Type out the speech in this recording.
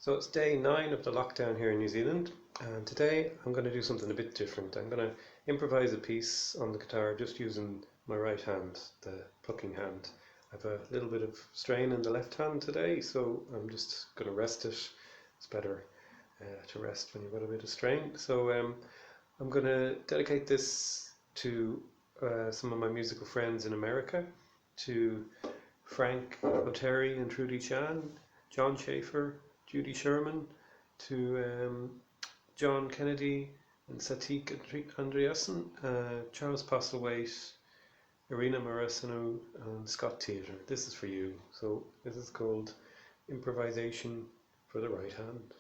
So it's day 9 of the lockdown here in New Zealand, and today I'm going to do something a bit different. I'm going to improvise a piece on the guitar just using my right hand, the plucking hand. I have a little bit of strain in the left hand today, so I'm just going to rest it. It's better to rest when you've got a bit of strain. So I'm going to dedicate this to some of my musical friends in America, to Frank O'Terry and Trudy Chan, John Schaefer, Judy Sherman, to John Kennedy and Satik Andreasen, Charles Postlethwaite, Irina Morasano and Scott Theatre. This is for you. So this is called Improvisation for the Right Hand.